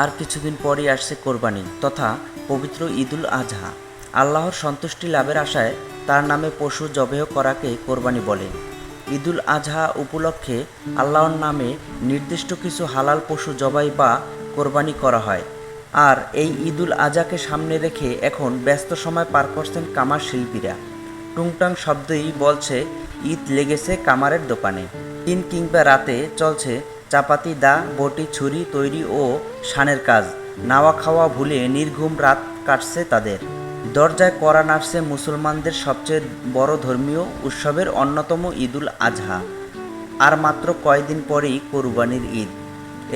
আর কিছুদিন পরই আসছে কোরবানি তথা পবিত্র ঈদুল আজহা। আল্লাহর সন্তুষ্টি লাভের আশায় তার নামে পশু জবেহ করাকে কোরবানি বলে। ঈদুল আজহা উপলক্ষে আল্লাহর নামে নির্দিষ্ট কিছু হালাল পশু জবাই বা কোরবানি করা হয়। আর এই ঈদুল আজহাকে সামনে রেখে এখন ব্যস্ত সময় পার করছেন কামার শিল্পীরা। টুংটাং শব্দই বলছে ঈদ লেগেছে কামারের দোকানে। দিন কিংবা রাতে চলছে চাপাতি দা বটি ছুরি তৈরি ও শানের কাজ। নাওয়া খাওয়া ভুলে নির্ঘুম রাত কাটছে তাদের। দরজায় কড়া নাড়ছে মুসলমানদের সবচেয়ে বড় ধর্মীয় উৎসবের অন্যতম ঈদুল আজহা। আর মাত্র কয়েকদিন পরেই কোরবানির ঈদ।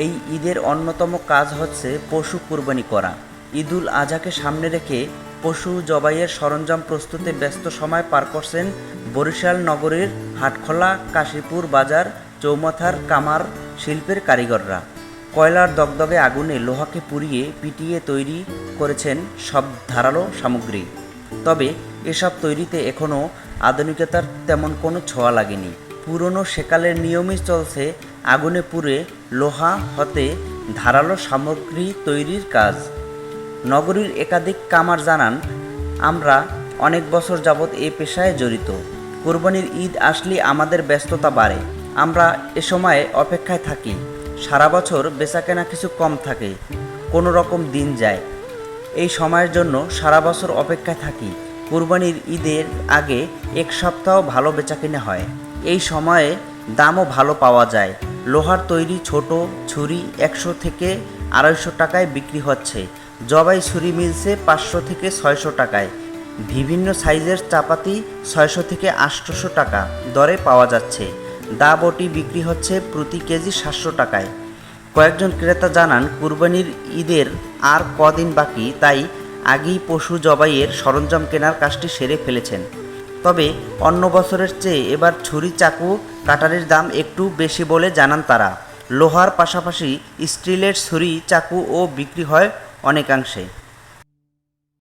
এই ঈদের অন্যতম কাজ হচ্ছে পশু কুরবানি করা। ঈদুল আজহাকে সামনে রেখে পশু জবাইয়ের সরঞ্জাম প্রস্তুতে ব্যস্ত সময় পার করছেন বরিশাল নগরীর হাটখোলা কাশীপুর বাজার চৌমাথার কামার শিল্পের কারিগররা। কয়লার দগদগে আগুনে লোহাকে পুড়িয়ে পিটিয়ে তৈরি করেছেন সব ধারালো সামগ্রী। তবে এসব তৈরিতে এখনও আধুনিকতার তেমন কোনো ছোঁয়া লাগেনি। পুরনো সেকালের নিয়মই চলছে আগুনে পুড়ে লোহা হতে ধারালো সামগ্রী তৈরির কাজ। নগরীর একাধিক কামার জানান, আমরা অনেক বছর যাবৎ এ পেশায় জড়িত। কোরবানির ঈদ আসলে আমাদের ব্যস্ততা বাড়ে। আমরা এ সময়ে অপেক্ষায় থাকি। সারা বছর বেচাকেনা কিছু কম থাকে, কোনো রকম দিন যায়। এই সময়ের জন্য সারা বছর অপেক্ষায় থাকি। কোরবানির ঈদের আগে এক সপ্তাহ ভালো বেচাকেনা হয়। এই সময়ে দামও ভালো পাওয়া যায়। লোহার তৈরি ছোট ছুরি 100 থেকে 250 টাকায় বিক্রি হচ্ছে। জবাই ছুরি মিলছে 500 থেকে 600 টাকায়। বিভিন্ন সাইজের চাপাতি 600 থেকে 800 টাকা দরে পাওয়া যাচ্ছে। দা বটি বিক্রি হচ্ছে প্রতি কেজি 700 টাকায়। কয়েকজন ক্রেতা জানান, কুরবানির ঈদের আর কদিন বাকি, তাই আগেই পশু জবাইয়ের সরঞ্জাম কেনার কাজটি সেরে ফেলেছেন। তবে অন্য বছরের চেয়ে এবার ছুরি চাকু কাটারির দাম একটু বেশি বলে জানান তারা। লোহার পাশাপাশি স্টিলের ছুরি চাকুও বিক্রি হয় অনেকাংশে।